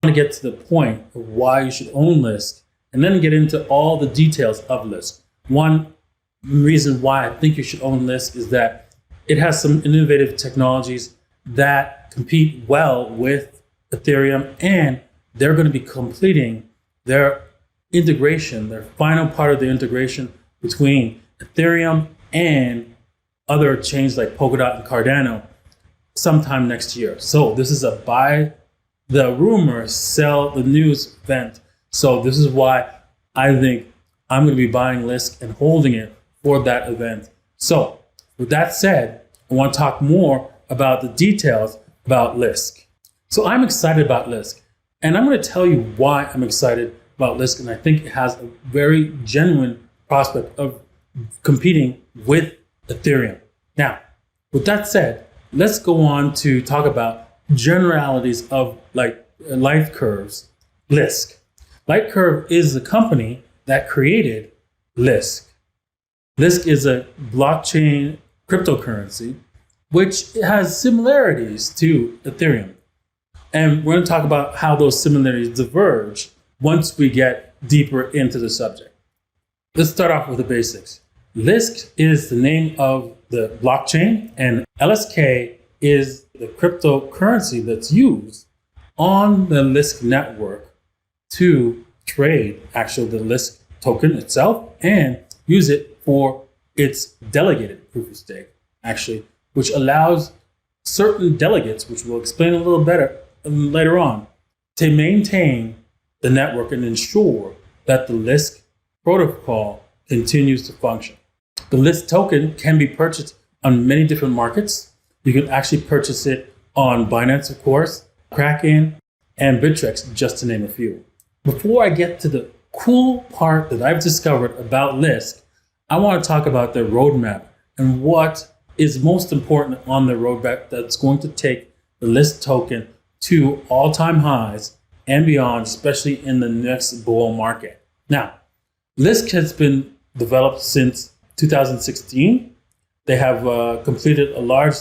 to get to the point of why you should own Lisk and then get into all the details of Lisk. One reason why I think you should own Lisk is that it has some innovative technologies that compete well with Ethereum, and they're going to be completing their integration, their final part of the integration between Ethereum and other chains like Polkadot and Cardano sometime next year. So this is a buy the rumor, sell the news event. So this is why I think I'm going to be buying Lisk and holding it for that event. So with that said, I want to talk more about the details about Lisk. So I'm excited about Lisk, and I'm going to tell you why I'm excited about Lisk, and I think it has a very genuine prospect of competing with Ethereum. Now, with that said, let's go on to talk about generalities of Lightcurve's Lisk. Lightcurve is the company that created Lisk. Lisk is a blockchain cryptocurrency which has similarities to Ethereum. And we're going to talk about how those similarities diverge once we get deeper into the subject. Let's start off with the basics. Lisk is the name of the blockchain, and LSK is the cryptocurrency that's used on the Lisk network to trade actually the Lisk token itself and use it for its delegated proof of stake, actually, which allows certain delegates, which we'll explain a little better later on, to maintain the network and ensure that the Lisk protocol continues to function. The Lisk token can be purchased on many different markets. You can actually purchase it on Binance, of course, Kraken, and Bittrex, just to name a few. Before I get to the cool part that I've discovered about Lisk, I want to talk about their roadmap and what is most important on their roadmap that's going to take the Lisk token to all-time highs and beyond, especially in the next bull market. Now, Lisk has been developed since 2016. They have completed a large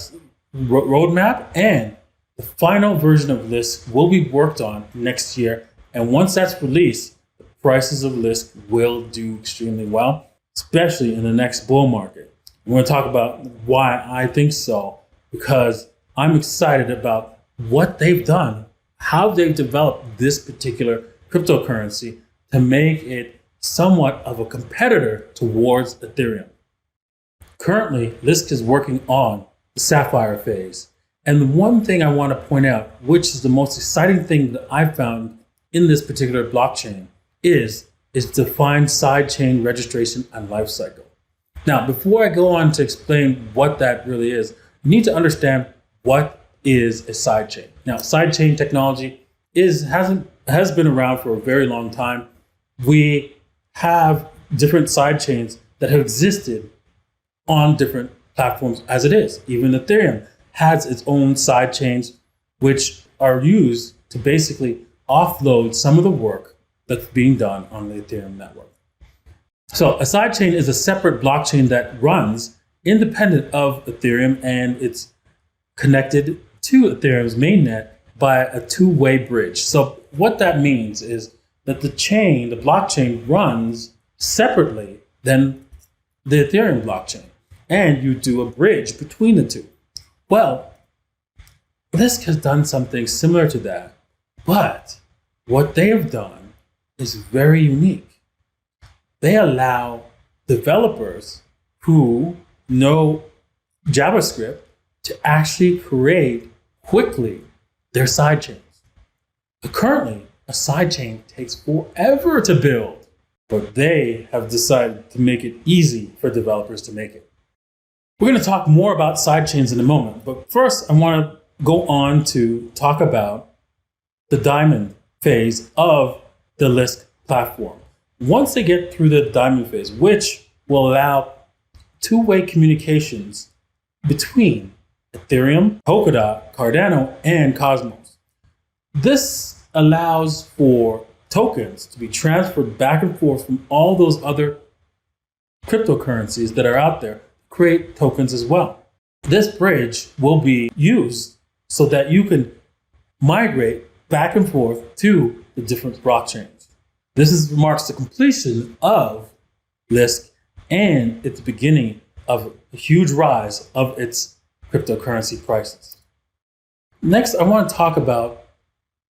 roadmap, and the final version of Lisk will be worked on next year. And once that's released, the prices of Lisk will do extremely well, especially in the next bull market. We're going to talk about why I think so, because I'm excited about what they've done, how they've developed this particular cryptocurrency to make it somewhat of a competitor towards Ethereum. Currently, Lisk is working on the Sapphire phase. And the one thing I want to point out, which is the most exciting thing that I've found in this particular blockchain, is defined sidechain registration and lifecycle. Now, before I go on to explain what that really is, you need to understand what is a sidechain. Now, sidechain technology has been around for a very long time. We have different sidechains that have existed on different platforms as it is. Even Ethereum has its own sidechains, which are used to basically offload some of the work that's being done on the Ethereum network. So a sidechain is a separate blockchain that runs independent of Ethereum, and it's connected to Ethereum's mainnet by a two-way bridge. So what that means is that the blockchain runs separately than the Ethereum blockchain, and you do a bridge between the two. Well, Lisk has done something similar to that, but what they have done is very unique. They allow developers who know JavaScript to actually create quickly their sidechains. Currently, a sidechain takes forever to build, but they have decided to make it easy for developers to make it. We're going to talk more about sidechains in a moment, but first I want to go on to talk about the diamond phase of the Lisk platform. Once they get through the diamond phase, which will allow two-way communications between Ethereum, Polkadot, Cardano, and Cosmos. This allows for tokens to be transferred back and forth from all those other cryptocurrencies that are out there, create tokens as well. This bridge will be used so that you can migrate back and forth to the different blockchains. This marks the completion of Lisk and it's the beginning of a huge rise of its cryptocurrency prices. Next, I want to talk about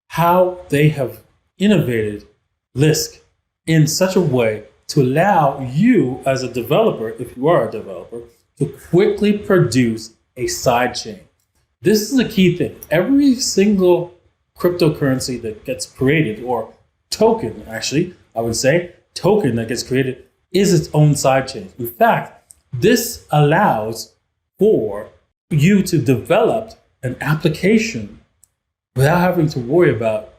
how they have innovated Lisk in such a way to allow you as a developer, if you are a developer, to quickly produce a sidechain. This is a key thing. Every single cryptocurrency that gets created, or token, actually, I would say, token that gets created is its own sidechain. In fact, this allows for you to develop an application without having to worry about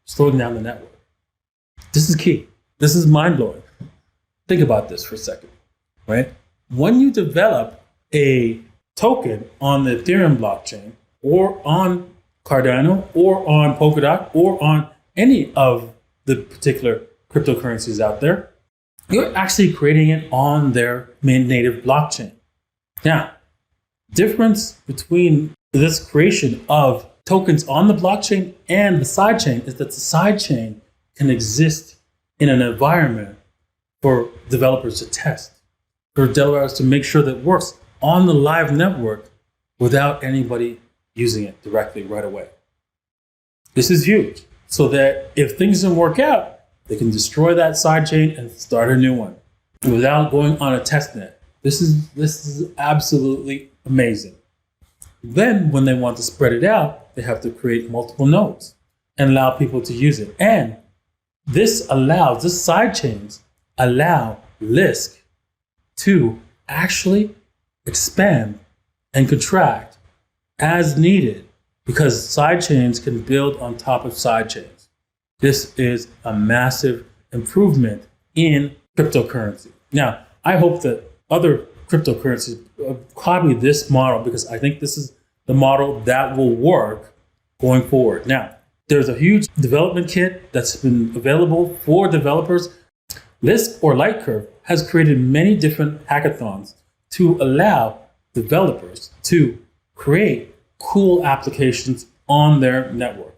slowing down the network. This is key. This is mind-blowing. Think about this for a second, right? When you develop a token on the Ethereum blockchain or on Cardano or on Polkadot or on any of the particular cryptocurrencies out there, you're actually creating it on their main native blockchain. Now, difference between this creation of tokens on the blockchain and the sidechain is that the sidechain can exist in an environment for developers to test, for developers to make sure that it works on the live network without anybody using it directly right away. This is huge, so that if things don't work out, they can destroy that sidechain and start a new one without going on a test net. This is absolutely amazing. Then when they want to spread it out, they have to create multiple nodes and allow people to use it. And this sidechains allow Lisk to actually expand and contract as needed because sidechains can build on top of sidechains. This is a massive improvement in cryptocurrency. Now, I hope that other cryptocurrencies copy this model because I think this is the model that will work going forward. Now, there's a huge development kit that's been available for developers. Lisk or Lightcurve has created many different hackathons to allow developers to create cool applications on their network.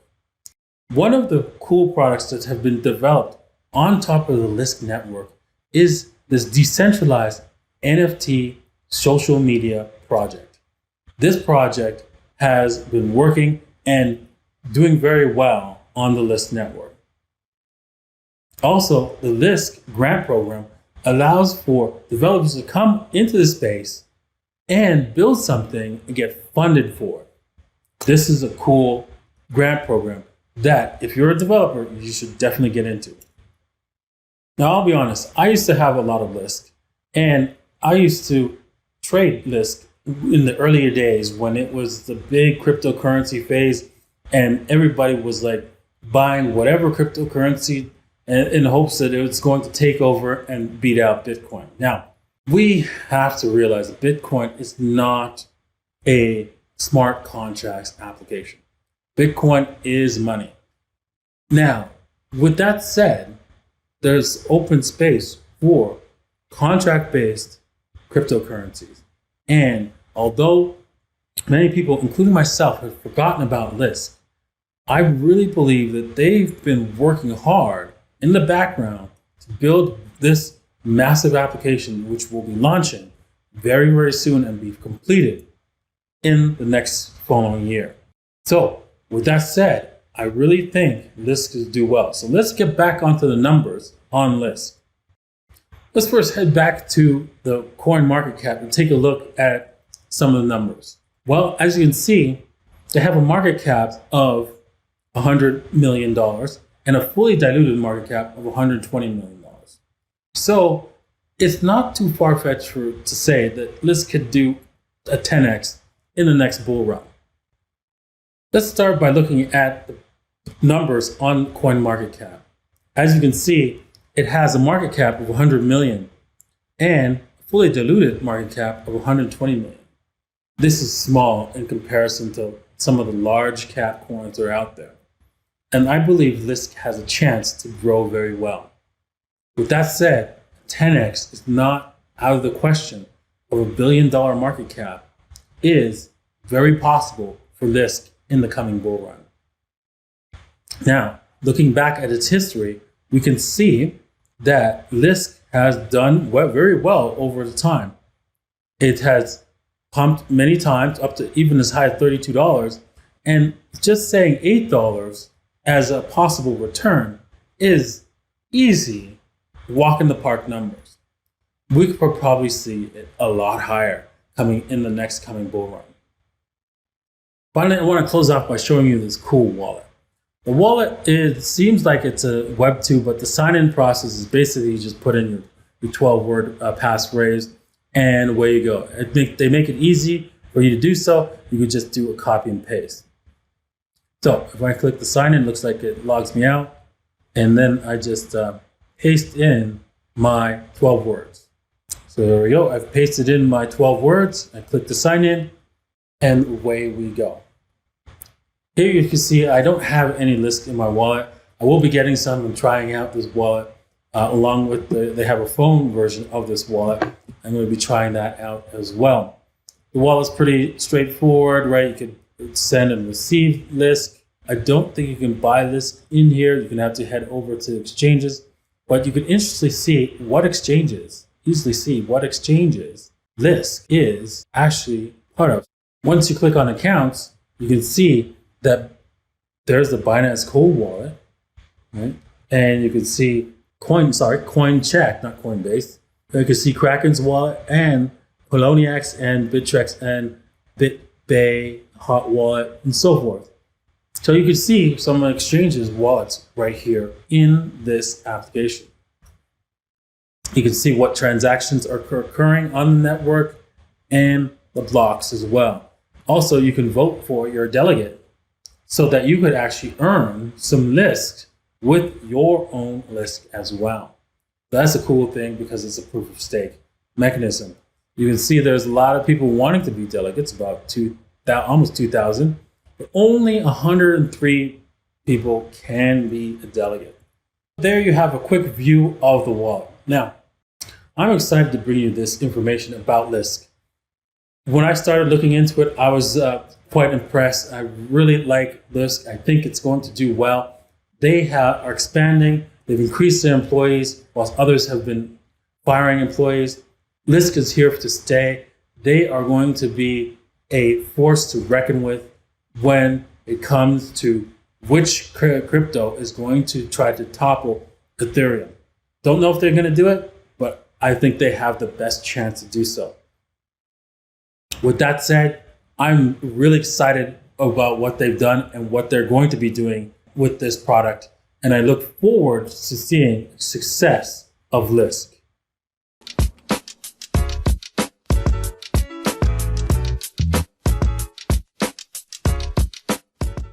One of the cool products that have been developed on top of the Lisk network is this decentralized NFT social media project. This project has been working and doing very well on the Lisk network. Also, the Lisk grant program allows for developers to come into the space and build something and get funded for it. This is a cool grant program that if you're a developer, you should definitely get into. Now, I'll be honest, I used to have a lot of Lisk, and I used to trade Lisk in the earlier days when it was the big cryptocurrency phase and everybody was like buying whatever cryptocurrency in hopes that it was going to take over and beat out Bitcoin. Now, we have to realize that Bitcoin is not a smart contracts application. Bitcoin is money. Now, with that said, there's open space for contract-based cryptocurrencies. And although many people, including myself, have forgotten about Lisk, I really believe that they've been working hard in the background to build this massive application, which will be launching very, very soon and be completed in the next following year. So with that said, I really think Lisk will do well. So let's get back onto the numbers on Lisk. Let's first head back to the coin market cap and take a look at some of the numbers. Well, as you can see, they have a market cap of $100 million and a fully diluted market cap of $120 million. So it's not too far-fetched to say that Lisk could do a 10x in the next bull run. Let's start by looking at the numbers on CoinMarketCap. As you can see, it has a market cap of 100 million and a fully diluted market cap of 120 million. This is small in comparison to some of the large cap coins that are out there. And I believe Lisk has a chance to grow very well. With that said, 10x is not out of the question of $1 billion market cap is very possible for Lisk in the coming bull run. Now, looking back at its history, we can see that Lisk has done very well over the time. It has pumped many times up to even as high as $32. And just saying $8 as a possible return is easy walk in the park numbers. We could probably see it a lot higher coming in the next coming bull run. Finally, I want to close off by showing you this cool wallet. The wallet, it seems like it's a Web2, but the sign-in process is basically you just put in your 12-word passphrase, and away you go. They make it easy for you to do so. You could just do a copy and paste. So if I click the sign-in, it looks like it logs me out, and then I just paste in my 12 words. So there we go. I've pasted in my 12 words. I click the sign-in, and away we go. Here you can see I don't have any Lisk in my wallet. I will be getting some and trying out this wallet along with they have a phone version of this wallet. I'm going to be trying that out as well. The wallet's pretty straightforward, right? You can send and receive Lisk. I don't think you can buy Lisk in here. You're going to have to head over to exchanges, but you can easily see what exchanges Lisk is actually part of. Once you click on accounts, you can see that there's the Binance Cold Wallet, right? And you can see CoinCheck, not Coinbase. You can see Kraken's wallet and Poloniex and Bittrex and BitBay Hot Wallet and so forth. So you can see some exchanges wallets right here in this application. You can see what transactions are occurring on the network and the blocks as well. Also, you can vote for your delegate so that you could actually earn some Lisk with your own Lisk as well. That's a cool thing because it's a proof of stake mechanism. You can see there's a lot of people wanting to be delegates, about almost 2,000, but only 103 people can be a delegate. There you have a quick view of the wallet. Now, I'm excited to bring you this information about Lisk. When I started looking into it, I was quite impressed. I really like Lisk. I think it's going to do well. They are expanding. They've increased their employees, whilst others have been firing employees. Lisk is here to stay. They are going to be a force to reckon with when it comes to which crypto is going to try to topple Ethereum. Don't know if they're going to do it, but I think they have the best chance to do so. With that said, I'm really excited about what they've done and what they're going to be doing with this product. And I look forward to seeing success of Lisk.